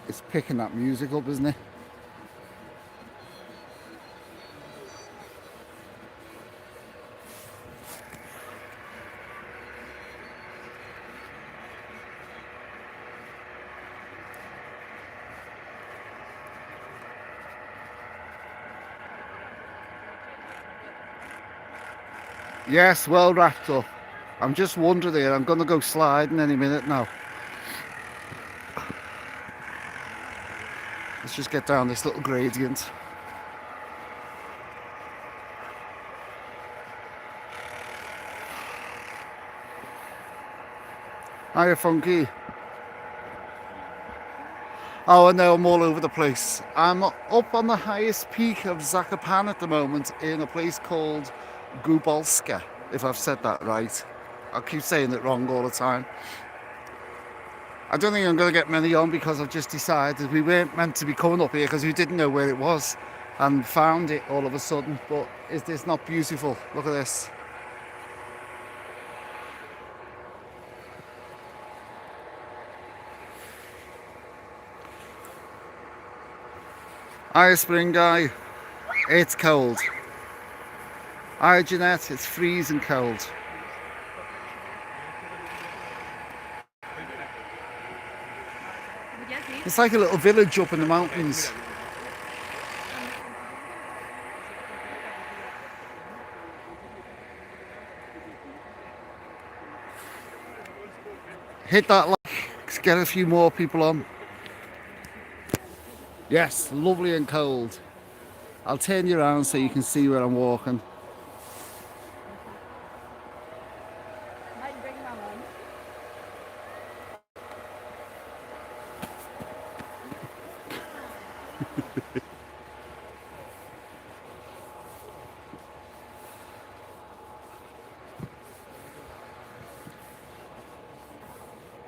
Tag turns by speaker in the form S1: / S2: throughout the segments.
S1: It's picking that music up, isn't it? Yes, well wrapped up. I'm just wondering here, I'm going to go sliding any minute now. Let's just get down this little gradient. Hiya, Funky. Oh, I know, I'm all over the place. I'm up on the highest peak of Zakopane at the moment in a place called Gubałówka, if I've said that right. I keep saying it wrong all the time. I don't think I'm going to get many on because I've just decided we weren't meant to be coming up here because we didn't know where it was and found it all of a sudden. But is this not beautiful? Look at this. Hiya, Spring Guy. It's cold. Hiya, Jeanette. It's freezing cold. It's like a little village up in the mountains. Hit that like, get a few more people on. Yes, lovely and cold. I'll turn you around so you can see where I'm walking.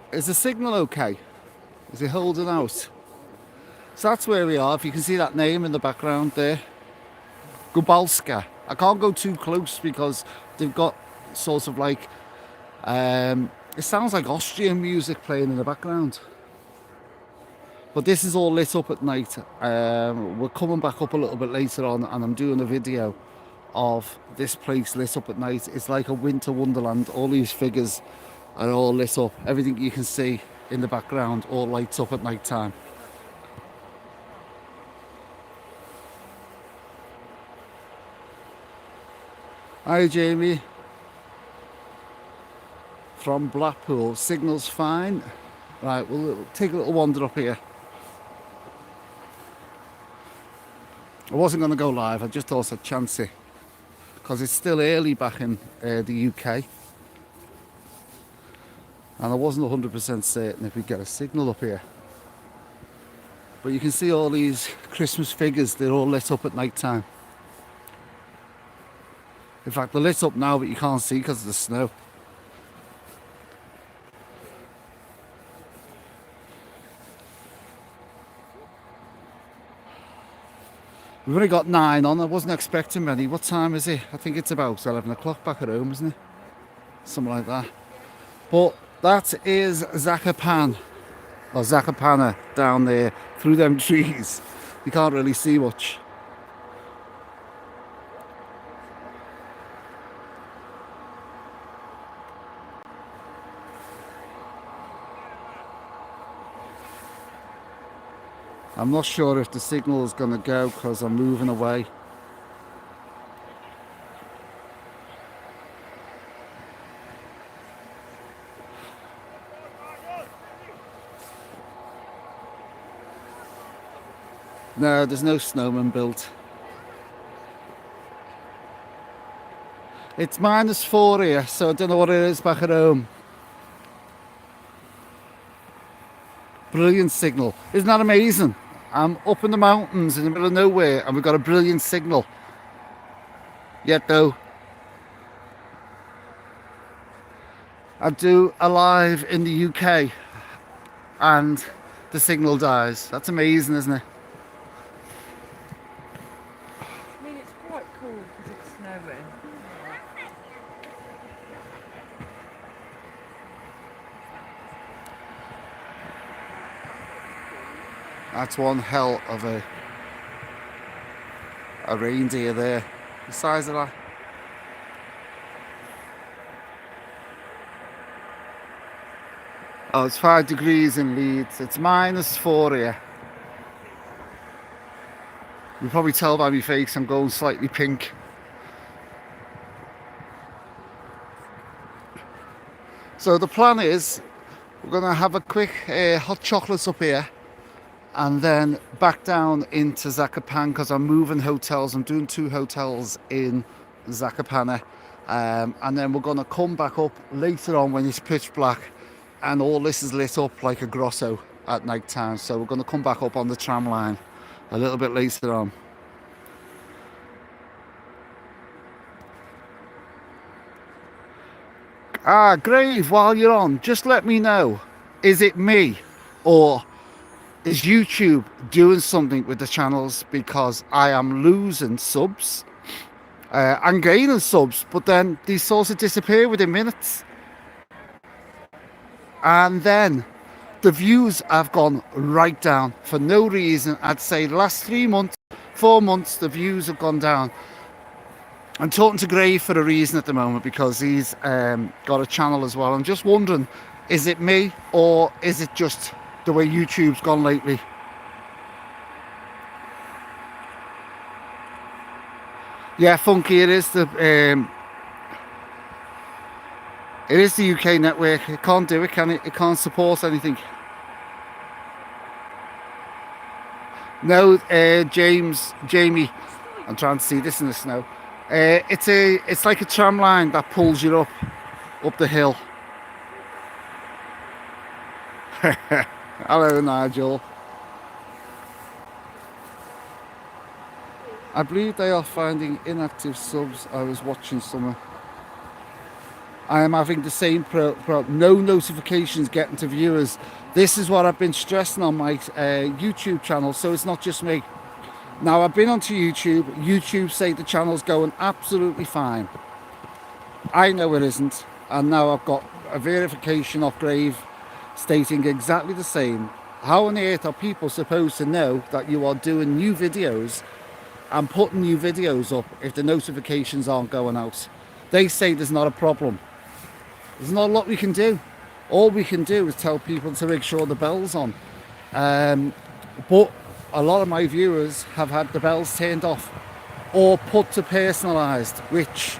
S1: Is the signal okay? Is it holding out? So that's where we are. If you can see that name in the background there, Gubałówka. I can't go too close because they've got sort of like it sounds like Austrian music playing in the background. But this is all lit up at night. We're coming back up a little bit later on and I'm doing a video of this place lit up at night. It's like a winter wonderland. All these figures are all lit up. Everything you can see in the background all lights up at night time. Hi Jamie from Blackpool. Signal's fine. Right, we'll take a little wander up here. I wasn't going to go live, I just thought I'd chance it because it's still early back in the UK and I wasn't 100% certain if we'd get a signal up here. But you can see all these Christmas figures, they're all lit up at night time. In fact, they're lit up now but you can't see because of the snow. We've only got 9 on, I wasn't expecting many. What time is it? I think it's about 11 o'clock back at home, isn't it? Something like that. But that is Zakopane, or Zakopane down there, through them trees. You can't really see much. I'm not sure if the signal is going to go because I'm moving away. No, there's no snowman built. It's -4 here, so I don't know what it is back at home. Brilliant signal. Isn't that amazing? I'm up in the mountains in the middle of nowhere and we've got a brilliant signal. Yet though, I do a live in the UK and the signal dies. That's amazing, isn't it?
S2: I mean, it's quite cool because it's snowing.
S1: That's one hell of a reindeer there. The size of that. Oh, it's 5 degrees in Leeds. It's -4 here. You can probably tell by my face I'm going slightly pink. So the plan is we're going to have a quick hot chocolates up here and then back down into Zakopane because I'm moving hotels. I'm doing 2 hotels in Zakopane. And then we're going to come back up later on when it's pitch black and all this is lit up like a grosso at night time. So we're going to come back up on the tram line a little bit later on. Grave, while you're on, just let me know, is it me or is YouTube doing something with the channels, because I am losing subs and gaining subs, but then these sort of disappear within minutes, and then the views have gone right down for no reason. I'd say the last 3 months, 4 months, the views have gone down. I'm talking to Grave for a reason at the moment because he's got a channel as well. I'm just wondering, is it me or is it just the way YouTube's gone lately? Yeah, Funky, it is the UK network. It can't do it, can it? It can't support anything. No, Jamie, I'm trying to see this in the snow. It's like a tram line that pulls you up the hill. Hello, Nigel. I believe they are finding inactive subs. I was watching some. I am having the same no notifications getting to viewers. This is what I've been stressing on my YouTube channel, so it's not just me. Now, I've been onto YouTube. YouTube say the channel's going absolutely fine. I know it isn't, and now I've got a verification off Grave stating exactly the same. How on earth are people supposed to know that you are doing new videos and putting new videos up if the notifications aren't going out? They say there's not a problem. There's not a lot we can do. All we can do is tell people to make sure the bell's on. But a lot of my viewers have had the bells turned off or put to personalised, which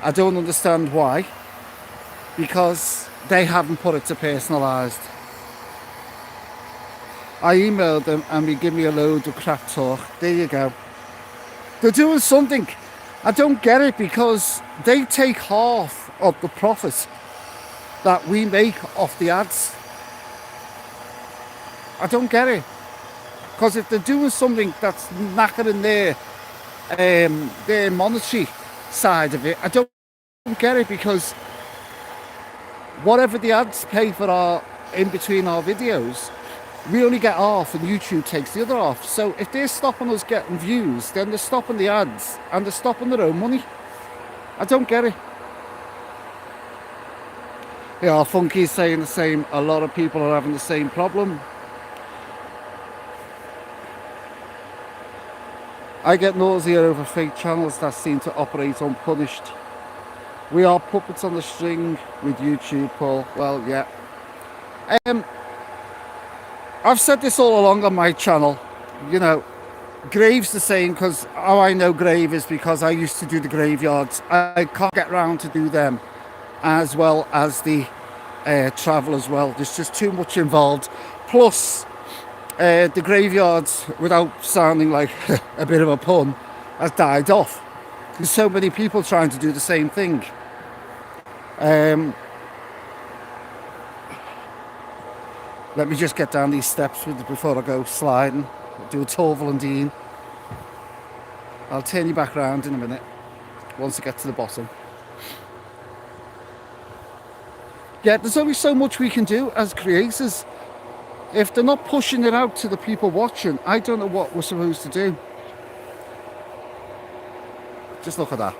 S1: I don't understand why, because they haven't put it to personalised. I emailed them and they give me a load of crap talk. There you go. They're doing something. I don't get it, because they take half of the profit that we make off the ads. I don't get it. Because if they're doing something that's knackering their monetary side of it, I don't get it, because whatever the ads pay for our in between our videos, we only get half and YouTube takes the other half. So if they're stopping us getting views, then they're stopping the ads and they're stopping their own money. I don't get it. Yeah, Funky's saying the same. A lot of people are having the same problem. I get nausea over fake channels that seem to operate unpunished. We are puppets on the string with YouTube, Paul. Well, yeah. I've said this all along on my channel. You know, Grave's the same, because how I know Grave is because I used to do the graveyards. I can't get round to do them as well as the travel as well. There's just too much involved. Plus, the graveyards, without sounding like a bit of a pun, has died off. There's so many people trying to do the same thing. Let me just get down these steps before I go sliding. I'll do a Torval and Dean. I'll turn you back around in a minute once I get to the bottom. Yeah, there's only so much we can do as creators. If they're not pushing it out to the people watching, I don't know what we're supposed to do. Just look at that.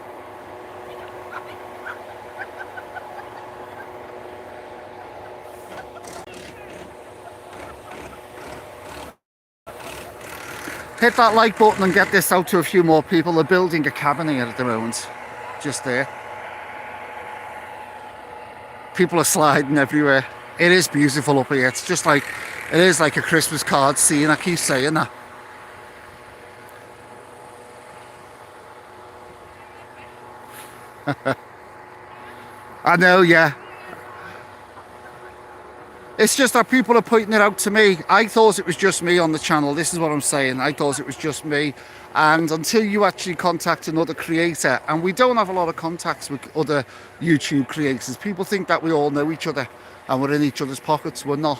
S1: Hit that like button and get this out to a few more people. They're building a cabin here at the moment, just there. People are sliding everywhere. It is beautiful up here. It's just like, it is like a Christmas card scene. I keep saying that. I know, yeah. It's just that people are pointing it out to me. I thought it was just me on the channel. This is what I'm saying. I thought it was just me. And until you actually contact another creator, and we don't have a lot of contacts with other YouTube creators. People think that we all know each other and we're in each other's pockets. We're not.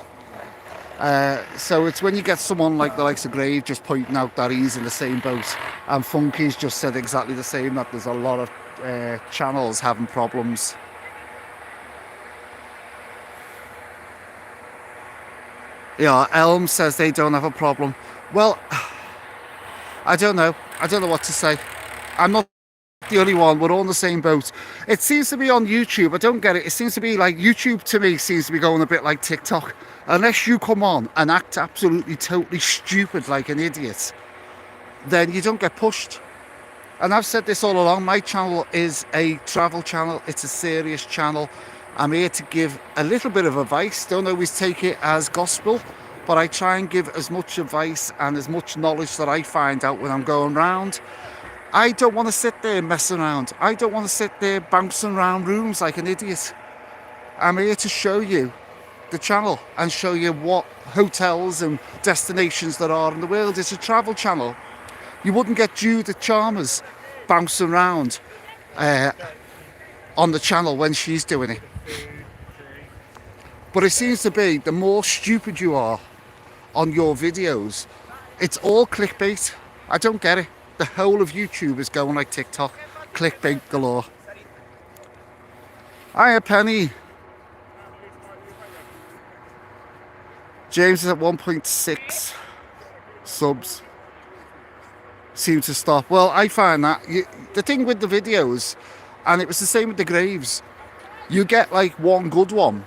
S1: So it's when you get someone like the likes of Grave just pointing out that he's in the same boat, and Funky's just said exactly the same, that there's a lot of channels having problems. Yeah, Elm says they don't have a problem. Well, I don't know. I don't know what to say. I'm not the only one. We're all in the same boat. It seems to be on YouTube. I don't get it. It seems to be like YouTube to me seems to be going a bit like TikTok. Unless you come on and act absolutely totally stupid like an idiot, then you don't get pushed. And I've said this all along. My channel is a travel channel. It's a serious channel. I'm here to give a little bit of advice. Don't always take it as gospel, but I try and give as much advice and as much knowledge that I find out when I'm going round. I don't want to sit there messing around. I don't want to sit there bouncing around rooms like an idiot. I'm here to show you the channel and show you what hotels and destinations there are in the world. It's a travel channel. You wouldn't get Judith Chalmers bouncing around on the channel when she's doing it. But it seems to be the more stupid you are on your videos, it's all clickbait. I don't get it. The whole of YouTube is going like TikTok. Clickbait galore. Hiya, Penny. James is at 1.6 subs. Seem to stop. Well, I find that the thing with the videos, and it was the same with the Graves, you get like one good one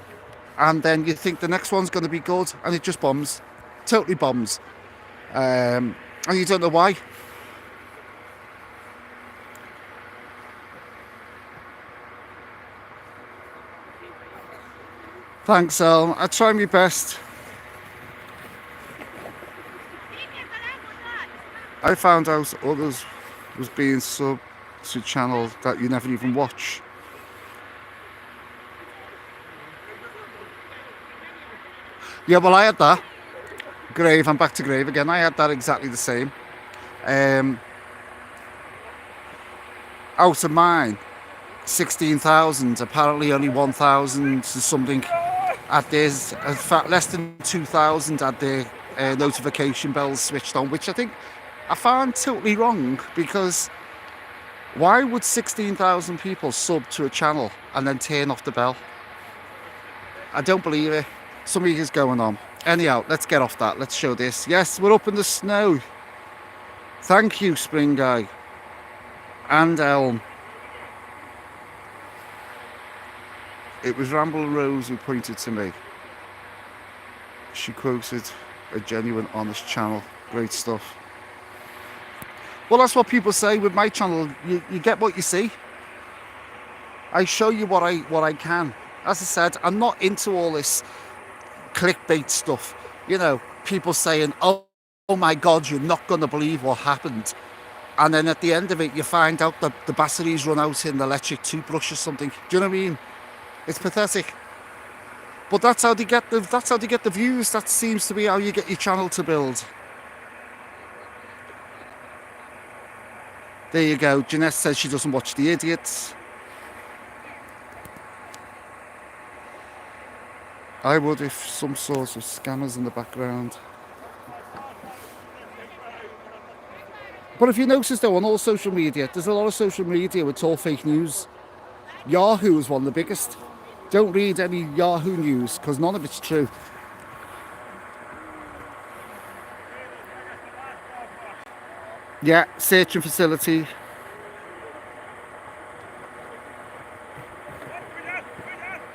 S1: and then you think the next one's going to be good and it just bombs, totally bombs, and you don't know why. Thanks, Elm. I try my best. I found out others was being sub to channels that you never even watch. Yeah, well, I had that. Grave, I'm back to Grave again. I had that exactly the same. Out of mine, 16,000. Apparently only 1,000 something at this. In fact, less than 2,000 had their notification bells switched on, which I found totally wrong, because why would 16,000 people sub to a channel and then turn off the bell? I don't believe it. Something is going on. Anyhow, let's get off that. Let's show this. Yes, we're up in the snow. Thank you, Spring Guy. And Elm. It was Ramble Rose who pointed to me. She quoted a genuine, honest channel. Great stuff. Well, that's what people say with my channel. You get what you see. I show you what I can. As I said, I'm not into all this clickbait stuff. You know, people saying, oh my God, you're not going to believe what happened. And then at the end of it, you find out that the batteries run out in the electric toothbrush or something. Do you know what I mean? It's pathetic. But that's how they get the views. That seems to be how you get your channel to build. There you go. Jeanette says she doesn't watch The Idiots. I would if some sort of scammers in the background. But if you notice though, on all social media, there's a lot of social media where it's all fake news. Yahoo is one of the biggest. Don't read any Yahoo news because none of it's true. Yeah, searching facility.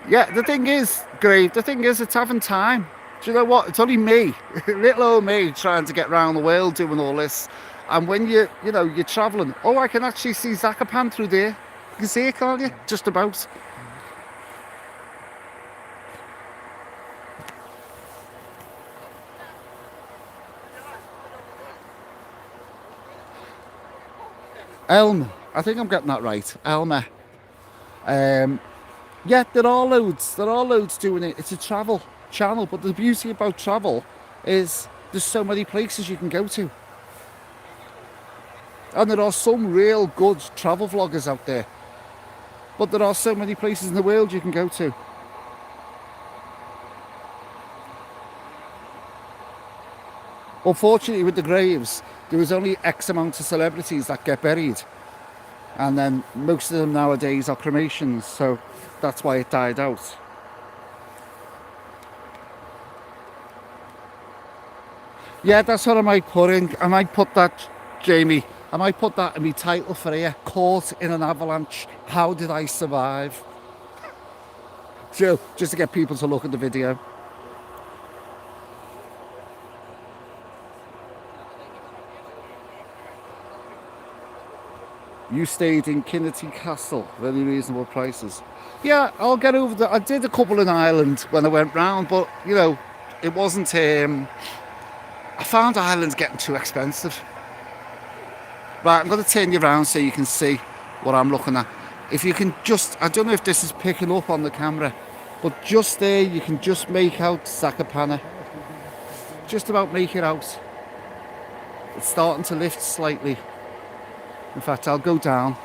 S1: Yeah, the thing is, Grave, it's having time. Do you know what? It's only me, little old me, trying to get around the world doing all this. And when you're travelling, oh, I can actually see Zakopane through there. You can see it, can't you? Just about. Elm. I think I'm getting that right. Elmer. Yeah, there are loads. There are loads doing it. It's a travel channel, but the beauty about travel is there's so many places you can go to. And there are some real good travel vloggers out there. But there are so many places in the world you can go to. Unfortunately, with the graves, there was only X amount of celebrities that get buried. And then most of them nowadays are cremations, so that's why it died out. Yeah, that's what I might put in. I might put that, Jamie, I might put that in my title for here. Caught in an avalanche. How did I survive? So, just to get people to look at the video. You stayed in Kinnity Castle, very reasonable prices. Yeah, I'll get over that. I did a couple in Ireland when I went round, but it wasn't. I found Ireland getting too expensive. Right, I'm going to turn you around so you can see what I'm looking at. If you can just, I don't know if this is picking up on the camera, but just there you can just make out Zakopane. Just about make it out. It's starting to lift slightly. In fact, I'll go down.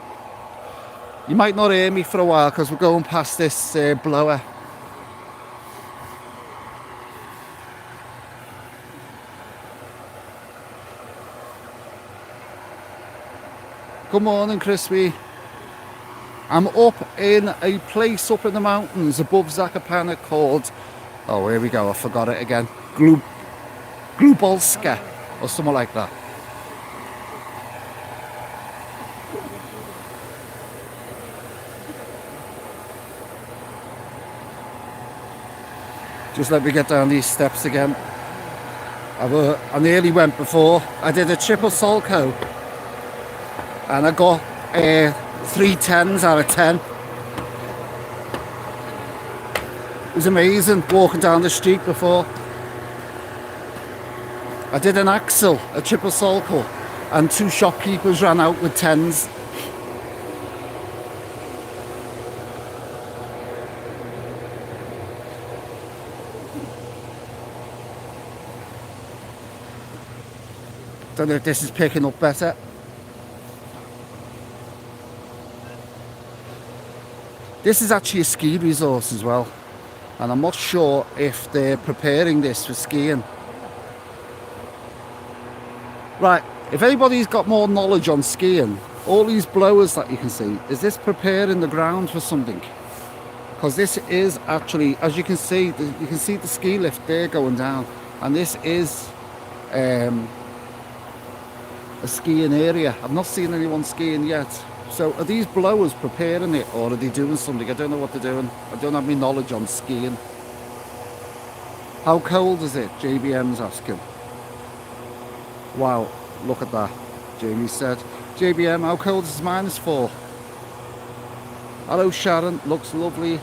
S1: You might not hear me for a while because we're going past this blower. Good morning, Crispy. I'm up in a place up in the mountains above Zakopane called, oh, here we go, I forgot it again, Gubałówka or something like that. Just let me get down these steps again. I nearly went before. I did a triple Solco and I got 3 10s out of 10. It was amazing walking down the street before. I did an axle, a triple Solco, and 2 shopkeepers ran out with 10s. Don't know if this is picking up better. This is actually a ski resort as well, and I'm not sure if they're preparing this for skiing. Right, if anybody's got more knowledge on skiing, all these blowers that you can see, is this preparing the ground for something? Because this is actually, as you can see the ski lift there going down, and this is a skiing area. I've not seen anyone skiing yet. So are these blowers preparing it, or are they doing something? I don't know what they're doing. I don't have any knowledge on skiing. How cold is it? JBM's asking. Wow, look at that. Jamie said, JBM, how cold is it? -4. Hello Sharon, looks lovely.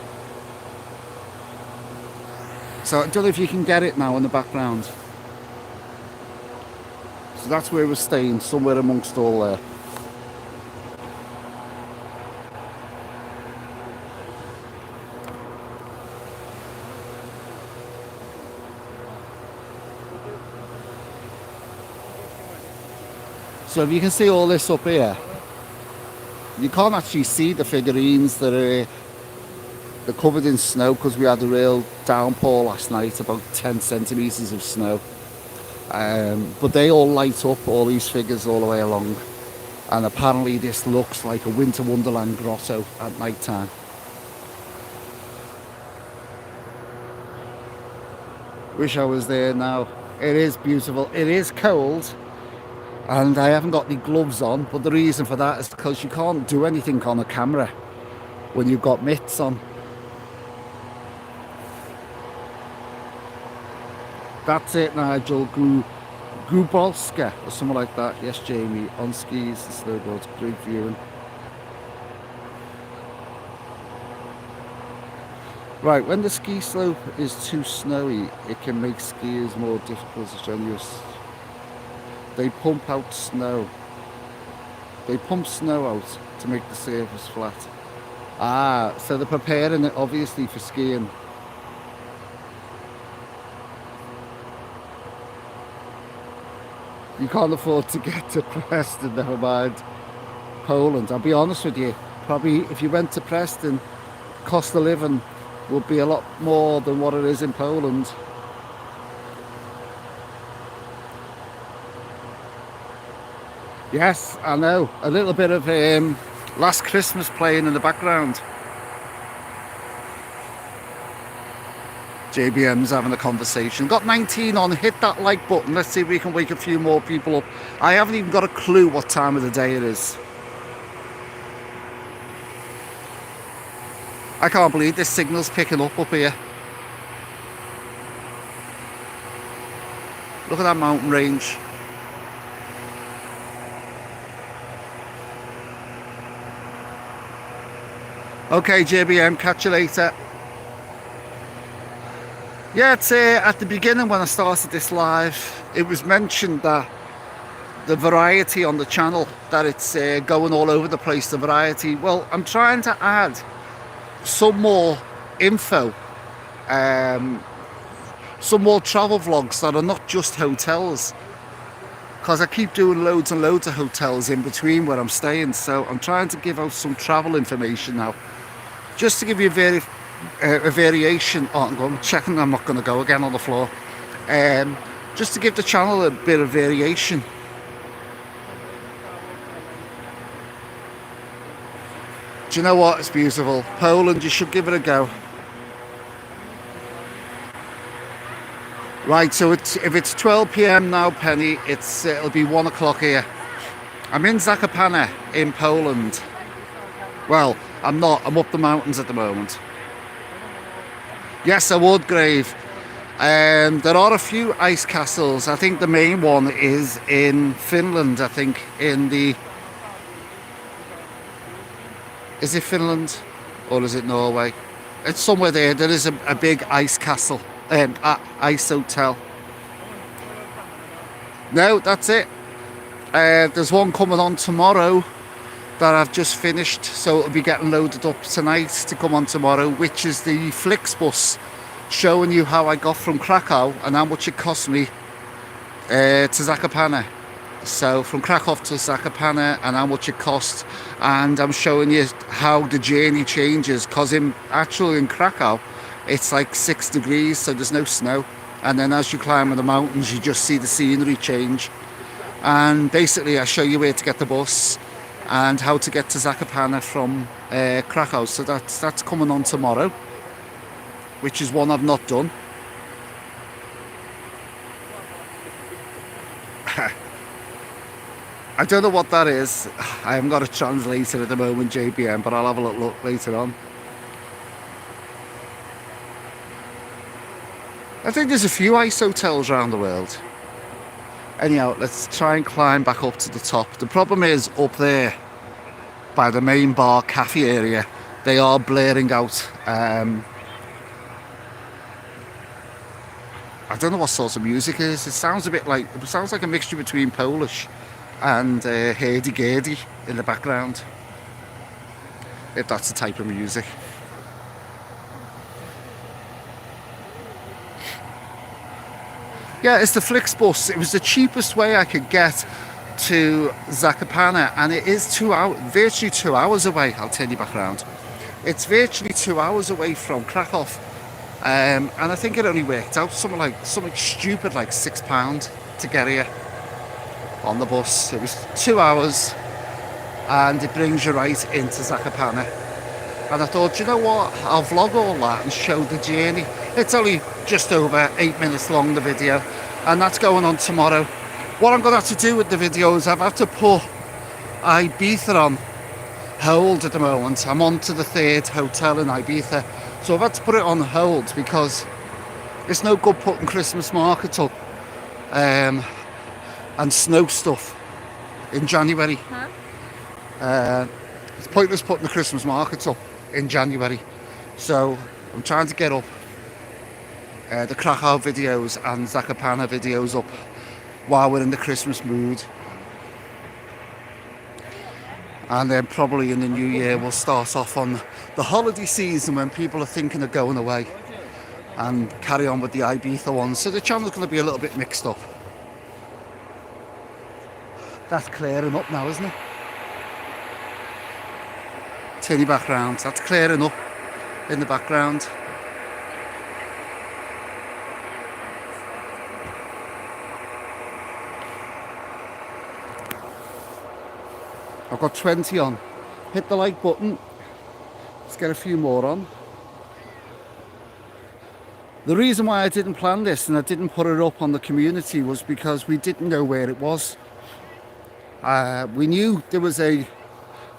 S1: So I don't know if you can get it now in the background. So that's where we're staying, somewhere amongst all there. So if you can see all this up here, you can't actually see the figurines that are they're covered in snow because we had a real downpour last night, about 10 centimetres of snow. But they all light up, all these figures all the way along. And apparently this looks like a winter wonderland grotto at night time. Wish I was there now. It is beautiful. It is cold. And I haven't got any gloves on, but the reason for that is because you can't do anything on a camera when you've got mitts on. That's it, Nigel. Gubalowka or something like that. Yes, Jamie. On skis, the snowboards, great viewing. Right, when the ski slope is too snowy, it can make skiers more difficult and strenuous. They pump out snow. They pump snow out to make the surface flat. Ah, so they're preparing it obviously for skiing. You can't afford to get to Preston, never mind Poland. I'll be honest with you, probably if you went to Preston, cost of living would be a lot more than what it is in Poland. Yes, I know. A little bit of Last Christmas playing in the background. JBM's having a conversation. Got 19 on, hit that like button. Let's see if we can wake a few more people up. I haven't even got a clue what time of the day it is. I can't believe this signal's picking up here. Look at that mountain range. Okay, JBM, catch you later. Yeah, it's at the beginning when I started this live, it was mentioned that the variety on the channel, that it's going all over the place, the variety. Well, I'm trying to add some more info, some more travel vlogs that are not just hotels, because I keep doing loads and loads of hotels in between where I'm staying. So I'm trying to give out some travel information now, just to give you a variation. Oh, I'm checking I'm not going to go again on the floor. Just to give the channel a bit of variation. Do you know what? It's beautiful. Poland, you should give it a go. Right, so if it's 12 p.m. now, Penny, it'll be 1 o'clock here. I'm in Zakopane in Poland. Well, I'm not. I'm up the mountains at the moment. Yes, I would, Grave. There are a few ice castles. I think the main one is in Finland. I think in the... Is it Finland or is it Norway? It's somewhere there. There is a big ice castle, ice hotel. No, that's it. There's one coming on tomorrow that I've just finished, so it'll be getting loaded up tonight to come on tomorrow, which is the Flixbus, showing you how I got from Krakow and how much it cost me to Zakopane. So from Krakow to Zakopane and how much it costs, and I'm showing you how the journey changes, because in Krakow it's like 6 degrees, so there's no snow, and then as you climb in the mountains you just see the scenery change. And basically I show you where to get the bus and how to get to Zakopane from Krakow. So that's coming on tomorrow, which is one I've not done. I don't know what that is. I haven't got a translator at the moment, JBM, but I'll have a look later on. I think there's a few ice hotels around the world. Anyhow, let's try and climb back up to the top. The problem is up there by the main bar cafe area, they are blaring out. I don't know what sort of music it is. It sounds like a mixture between Polish and hurdy-gurdy in the background, if that's the type of music. Yeah, it's the Flixbus. It was the cheapest way I could get to Zakopane, and it is virtually 2 hours away. I'll turn you back around. It's virtually 2 hours away from Krakow, and I think it only worked out something stupid like £6 to get here on the bus. It was 2 hours, and it brings you right into Zakopane. And I thought, you know what, I'll vlog all that and show the journey. It's only just over 8 minutes long, the video, and that's going on tomorrow. What I'm going to have to do with the video is I've had to put Ibiza on hold at the moment. I'm on to the 3rd hotel in Ibiza, so I've had to put it on hold because It's no good putting Christmas markets up and snow stuff in January. It's pointless putting the Christmas markets up in January. So I'm trying to get up the Krakow videos and Zakopane videos up while we're in the Christmas mood. And then probably in the new year we'll start off on the holiday season when people are thinking of going away, and carry on with the Ibiza ones. So the channel's going to be a little bit mixed up. That's clearing up now, isn't it? Turn you back round. That's clearing up in the background. I've got 20 on. Hit the like button. Let's get a few more on. The reason why I didn't plan this and I didn't put it up on the community was because we didn't know where it was. We knew there was a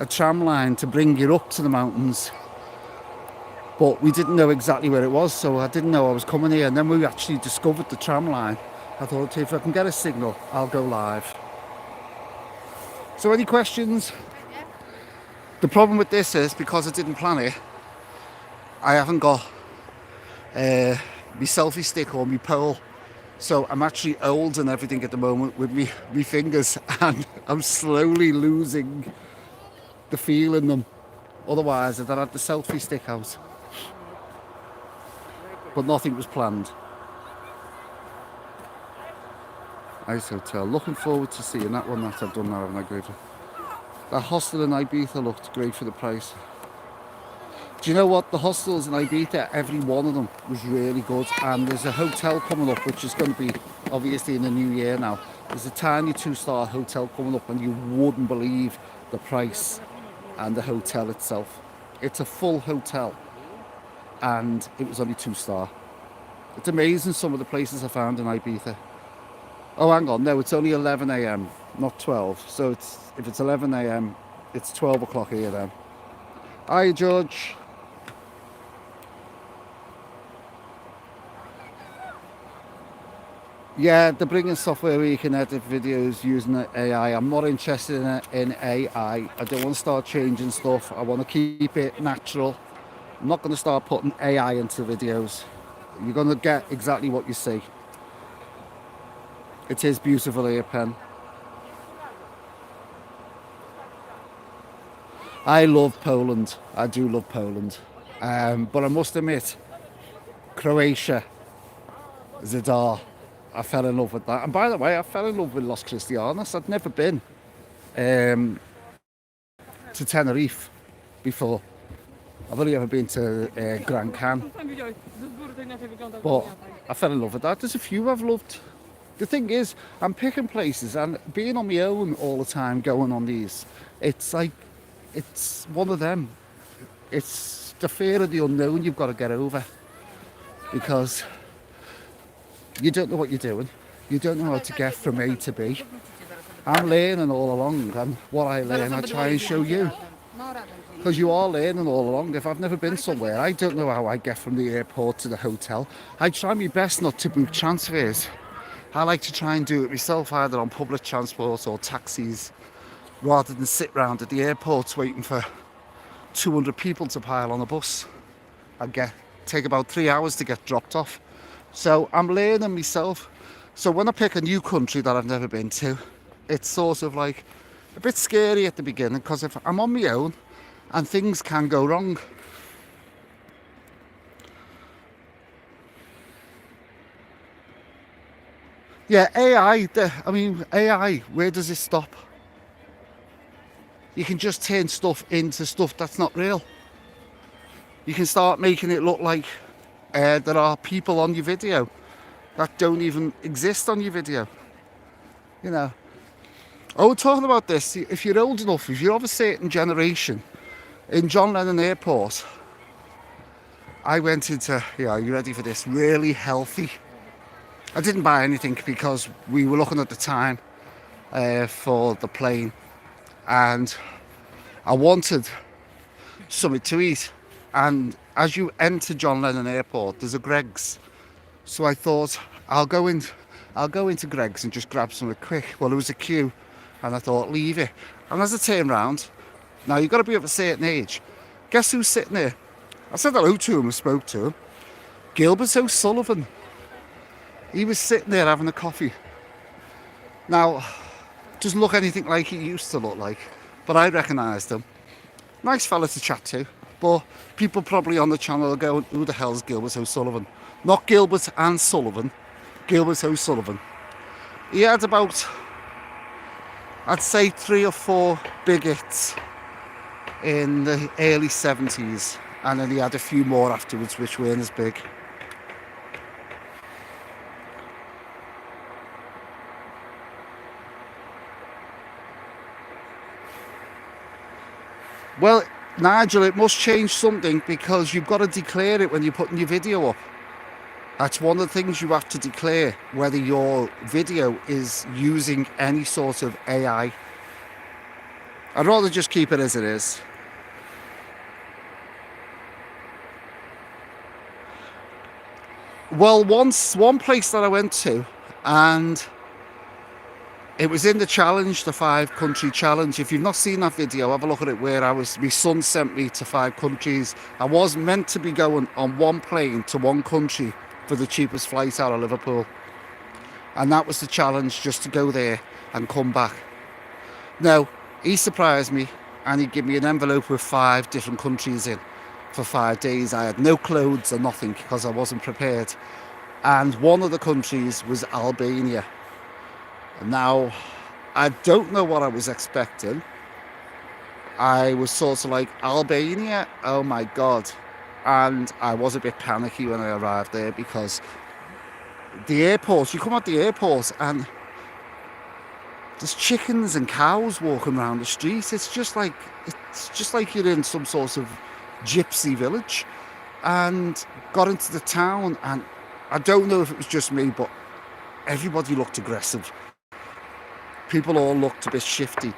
S1: tram line to bring you up to the mountains, but we didn't know exactly where it was, so I didn't know I was coming here. And then we actually discovered the tram line. I thought, okay, if I can get a signal, I'll go live. So any questions? The problem with this is, because I didn't plan it, I haven't got my selfie stick or my pole, so I'm actually holding everything at the moment with me fingers, and I'm slowly losing the feel in them. Otherwise I'd had the selfie stick out, but nothing was planned. Nice hotel. Looking forward to seeing that one that I've done now, haven't I, Graver? That hostel in Ibiza looked great for the price. Do you know what? The hostels in Ibiza, every one of them was really good. And there's a hotel coming up, which is going to be obviously in the new year now. There's a tiny 2-star hotel coming up, and you wouldn't believe the price and the hotel itself. It's a full hotel, and it was only 2-star. It's amazing some of the places I found in Ibiza. Oh, hang on, no, it's only 11 a.m, not 12. So if it's 11 a.m, it's 12 o'clock here then. Hi, George. Yeah, they're bringing software where you can edit videos using AI. I'm not interested in AI. I don't want to start changing stuff. I want to keep it natural. I'm not going to start putting AI into videos. You're going to get exactly what you see. It is beautiful here, Pen. I love Poland. I do love Poland. But I must admit, Croatia, Zadar, I fell in love with that. And by the way, I fell in love with Los Cristianos. I'd never been to Tenerife before. I've only ever been to Gran Can. But I fell in love with that. There's a few I've loved. The thing is, I'm picking places, and being on my own all the time going on these, it's like, it's one of them. It's the fear of the unknown you've got to get over, because you don't know what you're doing. You don't know how to get from A to B. I'm learning all along, and what I learn I try and show you, because you are learning all along. If I've never been somewhere, I don't know how I get from the airport to the hotel. I try my best not to book transfers. I like to try and do it myself, either on public transport or taxis, rather than sit round at the airports waiting for 200 people to pile on a bus. Take about 3 hours to get dropped off. So I'm learning myself. So when I pick a new country that I've never been to, it's sort of like a bit scary at the beginning, because if I'm on my own and things can go wrong. Yeah, AI, AI, where does it stop? You can just turn stuff into stuff that's not real. You can start making it look like there are people on your video that don't even exist on your video. You know. Oh, we're talking about this. If you're old enough, if you're of a certain generation, in John Lennon Airport, I went into, are you ready for this? Really healthy. I didn't buy anything because we were looking at the time for the plane, and I wanted something to eat. And as you enter John Lennon Airport, there's a Greggs So I thought I'll go into Greg's and just grab something quick. Well, there was a queue, and I thought leave it. And as I turned round, now you've got to be of a certain age. Guess who's sitting there? I said hello to him and spoke to him. Gilbert O'Sullivan. He was sitting there having a coffee. Now, doesn't look anything like he used to look like, but I recognised him. Nice fella to chat to, but people probably on the channel are going, who the hell's Gilbert O'Sullivan? Not Gilbert and Sullivan, Gilbert O'Sullivan. He had about, I'd say 3 or 4 big hits in the early 70s, and then he had a few more afterwards which weren't as big. Well, Nigel, it must change something, because you've got to declare it when you're putting your video up. That's one of the things you have to declare, whether your video is using any sort of AI. I'd rather just keep it as it is. Well, one place that I went to, and it was in the challenge, the 5-country challenge. If you've not seen that video, have a look at it, where my son sent me to 5 countries. I was meant to be going on one plane to one country for the cheapest flight out of Liverpool. And that was the challenge, just to go there and come back. Now, he surprised me, and he gave me an envelope with 5 different countries in for 5 days. I had no clothes or nothing because I wasn't prepared. And one of the countries was Albania. Now, I don't know what I was expecting. I was sort of like, Albania? Oh my God. And I was a bit panicky when I arrived there, because the airport, you come out the airport and there's chickens and cows walking around the street. It's just like you're in some sort of gypsy village. And got into the town, and I don't know if it was just me, but everybody looked aggressive. People all looked a bit shifty,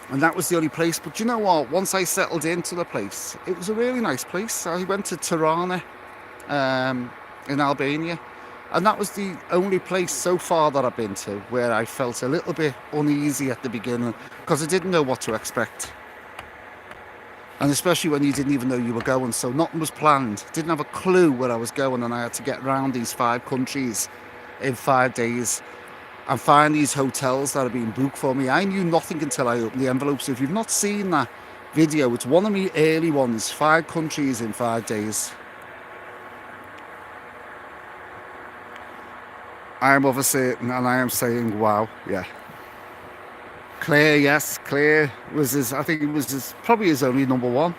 S1: and that was the only place. But you know what, once I settled into the place, it was a really nice place. I went to Tirana in Albania, and that was the only place so far that I've been to where I felt a little bit uneasy at the beginning, because I didn't know what to expect, and especially when you didn't even know you were going. So nothing was planned, didn't have a clue where I was going, and I had to get around these 5 countries in 5 days and find these hotels that are being booked for me. I knew nothing until I opened the envelope. So if you've not seen that video, it's one of my early ones, 5 countries in 5 days. I am of a certain, and I am saying, wow, yeah. Claire, yes, Claire was his, I think it was his, probably his only number 1.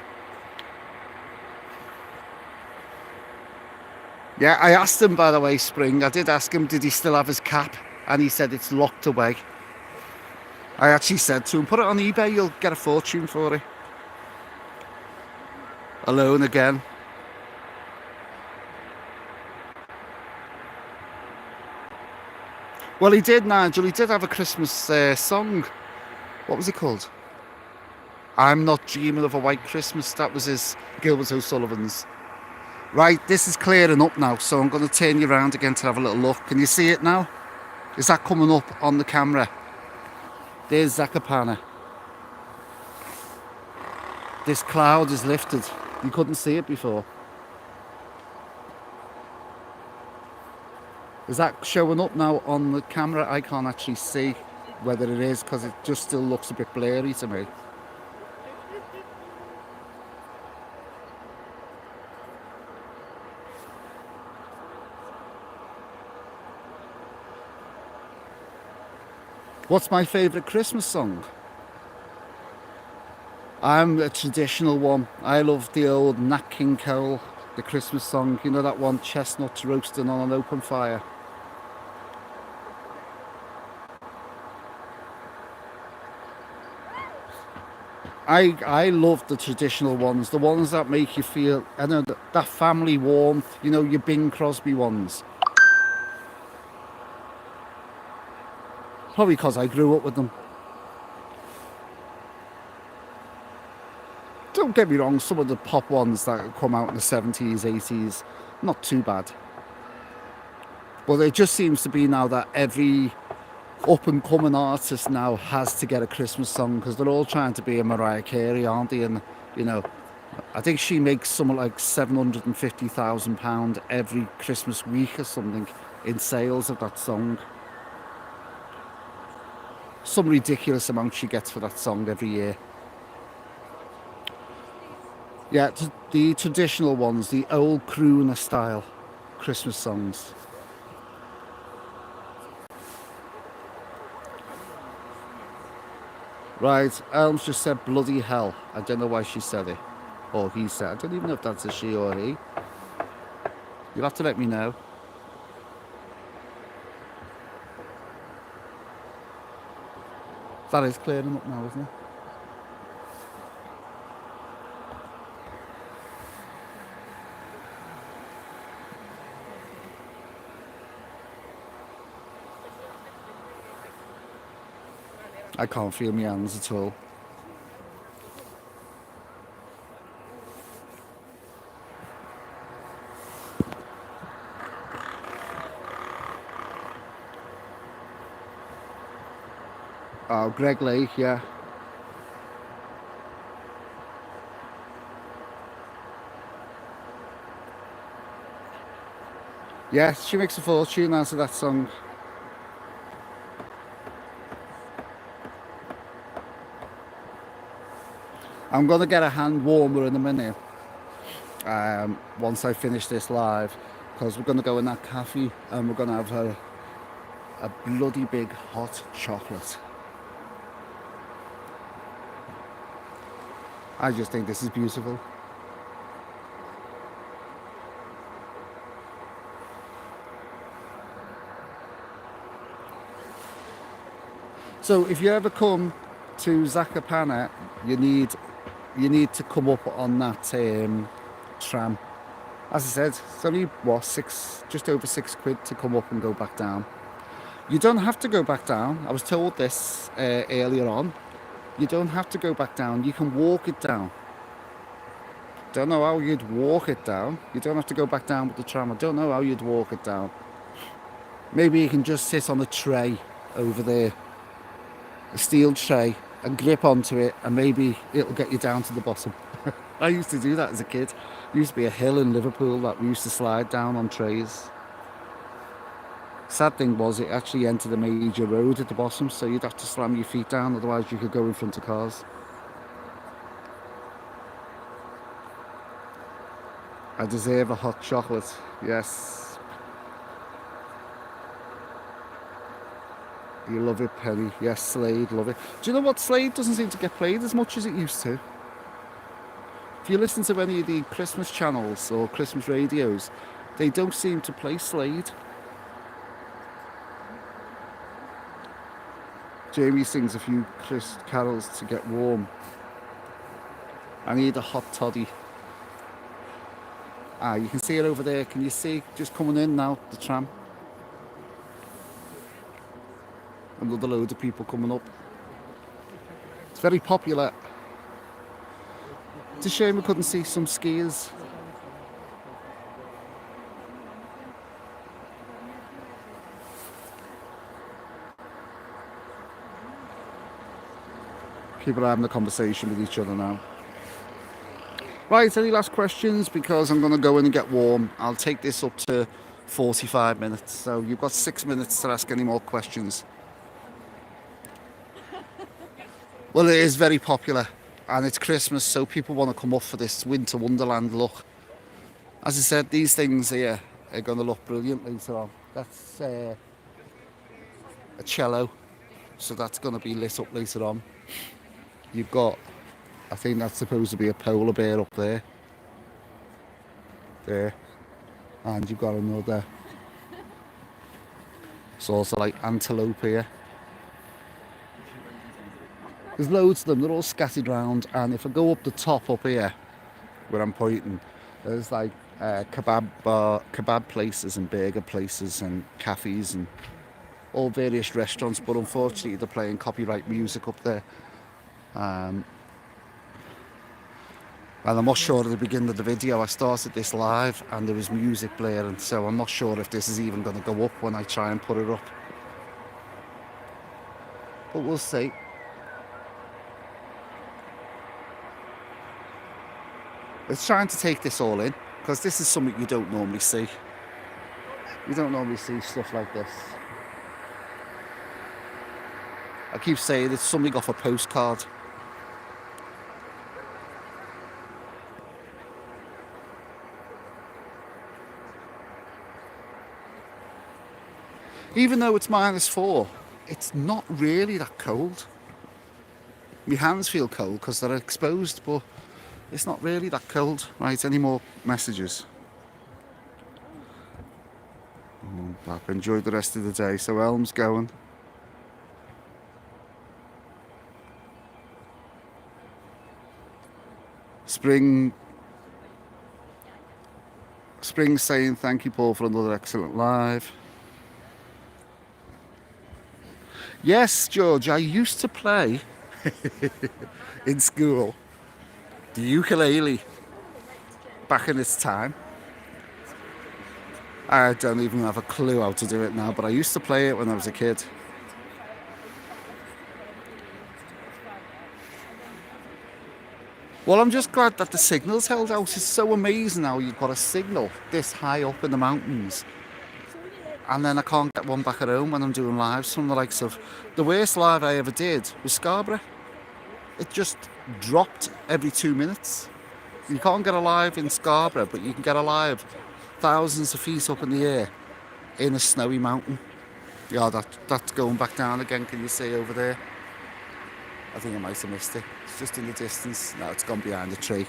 S1: Yeah, I asked him, by the way, Spring, I did ask him, did he still have his cap? And he said it's locked away. I actually said to him, put it on eBay, you'll get a fortune for it. Alone again. Well, he did, Nigel. He did have a Christmas song. What was it called? I'm Not Dreaming of a White Christmas. That was his, Gilbert O'Sullivan's. Right, this is clearing up now, so I'm going to turn you around again to have a little look. Can you see it now? Is that coming up on the camera? There's Zakopane. This cloud is lifted. You couldn't see it before. Is that showing up now on the camera? I can't actually see whether it is, because it just still looks a bit blurry to me. What's my favourite Christmas song? I'm a traditional one. I love the old Nat King Cole, the Christmas song. You know that one, chestnuts roasting on an open fire? I love the traditional ones, the ones that make you feel, I know, that family warmth, you know, your Bing Crosby ones. Probably because I grew up with them. Don't get me wrong, some of the pop ones that come out in the 70s, 80s, not too bad. But it just seems to be now that every up and coming artist now has to get a Christmas song, because they're all trying to be a Mariah Carey, aren't they? And you know, I think she makes something like £750,000 every Christmas week or something in sales of that song. Some ridiculous amount she gets for that song every year. Yeah, the traditional ones, the old crooner style Christmas songs. Right, Elms just said bloody hell. I don't know why she said it. Or he said. I don't even know if that's a she or he. You'll have to let me know. That is clearing up now, isn't it? I can't feel my hands at all. Oh, Greg Lake, yeah. Yeah, she makes a fortune out of that song. I'm going to get a hand warmer in a minute, once I finish this live, because we're going to go in that cafe and we're going to have a bloody big hot chocolate. I just think this is beautiful. So if you ever come to Zakopane, you need to come up on that tram. As I said, it's only what, just over £6 to come up and go back down. You don't have to go back down. I was told this earlier on. You don't have to go back down. You can walk it down. Don't know how you'd walk it down. You don't have to go back down with the tram. I don't know how you'd walk it down. Maybe you can just sit on a tray over there, a steel tray, and grip onto it, and maybe it'll get you down to the bottom. I used to do that as a kid. There used to be a hill in Liverpool that we used to slide down on trays. Sad thing was, it actually entered a major road at the bottom, so you'd have to slam your feet down, otherwise you could go in front of cars. I deserve a hot chocolate, yes. You love it, Penny. Yes, Slade, love it. Do you know what? Slade doesn't seem to get played as much as it used to. If you listen to any of the Christmas channels or Christmas radios, they don't seem to play Slade. Jamie sings a few carols to get warm. I need a hot toddy. Ah, you can see it over there. Can you see? Just coming in now, the tram. Another load of people coming up. It's very popular. It's a shame we couldn't see some skiers. People are having a conversation with each other now. Right, any last questions? Because I'm going to go in and get warm. I'll take this up to 45 minutes. So you've got 6 minutes to ask any more questions. Well, it is very popular. And it's Christmas, so people want to come up for this winter wonderland look. As I said, these things here are going to look brilliant later on. That's a cello, so that's going to be lit up later on. You've got, I think that's supposed to be a polar bear up there. There. And you've got another sort of like antelope here. There's loads of them, they're all scattered around, and if I go up the top up here, where I'm pointing, there's like kebab places and burger places and cafes and all various restaurants, but unfortunately they're playing copyright music up there. And I'm not sure at the beginning of the video I started this live and there was music blaring, so I'm not sure if this is even going to go up when I try and put it up. But we'll see. It's trying to take this all in, because this is something you don't normally see. You don't normally see stuff like this. I keep saying it's something off a postcard. Even though it's -4, it's not really that cold. My hands feel cold because they're exposed, but it's not really that cold. Right, any more messages? Back. Enjoy the rest of the day. So Elm's going. Spring saying thank you, Paul, for another excellent live. Yes, George, I used to play in school the ukulele back in its time. I don't even have a clue how to do it now, but I used to play it when I was a kid. Well, I'm just glad that the signal's held out. It's so amazing how you've got a signal this high up in the mountains. And then I can't get one back at home when I'm doing lives from the likes of... The worst live I ever did was Scarborough. It just dropped every 2 minutes. You can't get a live in Scarborough, but you can get a live thousands of feet up in the air in a snowy mountain. Yeah, that's going back down again. Can you see over there? I think I might have missed it. It's just in the distance. No, it's gone behind the tree.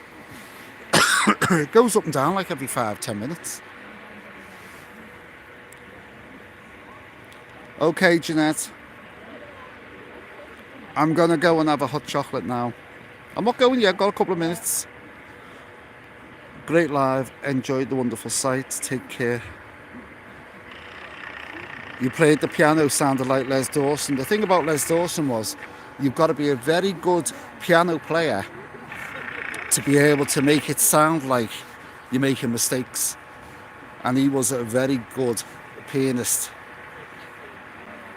S1: It goes up and down like every 5-10 minutes. Okay, Jeanette. I'm gonna go and have a hot chocolate now. I'm not going yet, I've got a couple of minutes. Great live, enjoyed the wonderful sight, take care. You played the piano, sounded like Les Dawson. The thing about Les Dawson was, you've got to be a very good piano player to be able to make it sound like you're making mistakes. And he was a very good pianist.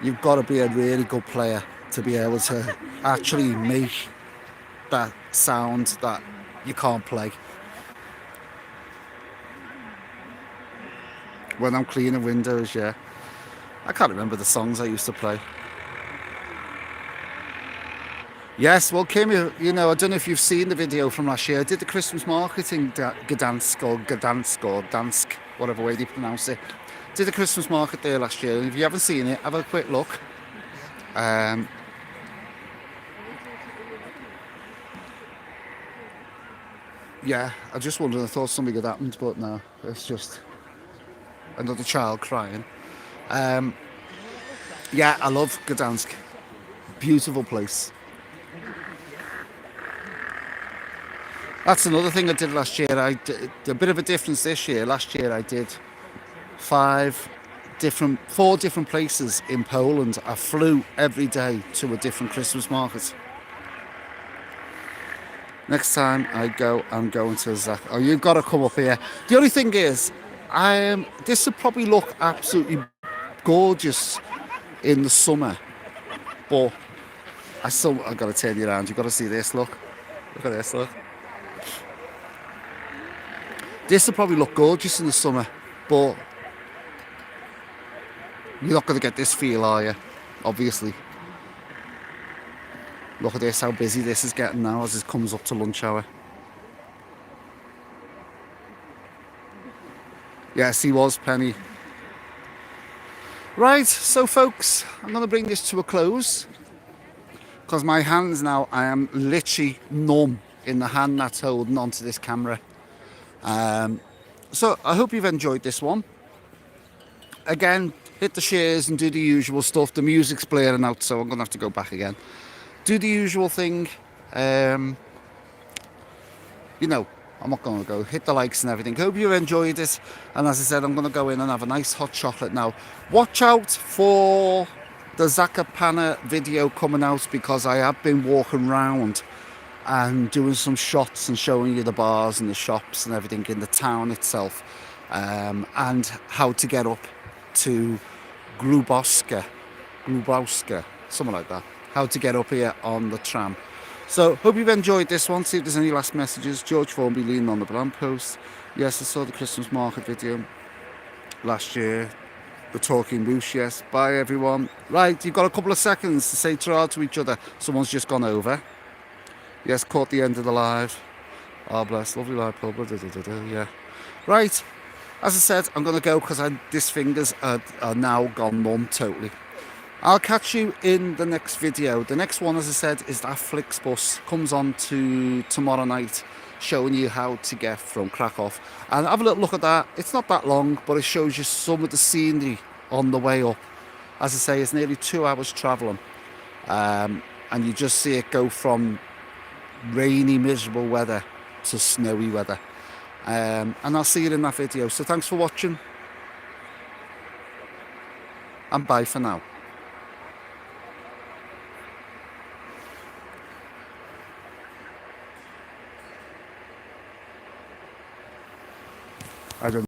S1: You've got to be a really good player to be able to actually make that sound that you can't play. When I'm cleaning windows, yeah. I can't remember the songs I used to play. Yes, well, Kim, you know, I don't know if you've seen the video from last year. I did the Christmas market in Gdansk, or Dansk, whatever way they pronounce it. Did the Christmas market there last year. If you haven't seen it, have a quick look. Yeah, I just wondered, I thought something had happened, but no, it's just another child crying. Yeah, I love Gdansk. Beautiful place. That's another thing I did last year. I did a bit of a difference this year. Last year I did 4 different places in Poland. I flew every day to a different Christmas market. Next time I go, I'm going to Zak. Oh, you've got to come up here. The only thing is, this would probably look absolutely gorgeous in the summer, but I've got to turn you around. You've got to see this. Look at this. Look. This will probably look gorgeous in the summer, but you're not going to get this feel, are you? Obviously. Look at this, how busy this is getting now as it comes up to lunch hour. Yes, he was, Penny. Right, so folks, I'm going to bring this to a close, because my hands now, I am literally numb in the hand that's holding onto this camera. So I hope you've enjoyed this one. Again, hit the shares and do the usual stuff. The music's blaring out, so I'm going to have to go back again. Do the usual thing. You know, I'm not going to go. Hit the likes and everything. Hope you enjoyed it. And as I said, I'm going to go in and have a nice hot chocolate now. Watch out for the Zakopane video coming out, because I have been walking around and doing some shots and showing you the bars and the shops and everything in the town itself, and how to get up to Gubałówka, something like that. How to get up here on the tram. So, hope you've enjoyed this one. See if there's any last messages. George Formby leaning on the lamppost. Yes, I saw the Christmas market video last year. The talking moose, yes. Bye, everyone. Right, you've got a couple of seconds to say ta to each other. Someone's just gone over. Yes, caught the end of the live. Oh, bless. Lovely live pub. Yeah. Right. As I said, I'm going to go because these fingers are now gone numb totally. I'll catch you in the next video. The next one, as I said, is that Flixbus. Comes on to tomorrow night, showing you how to get from Krakow. And have a little look at that. It's not that long, but it shows you some of the scenery on the way up. As I say, it's nearly 2 hours travelling. And you just see it go from rainy, miserable weather to snowy weather. And I'll see you in that video. So thanks for watching. And bye for now.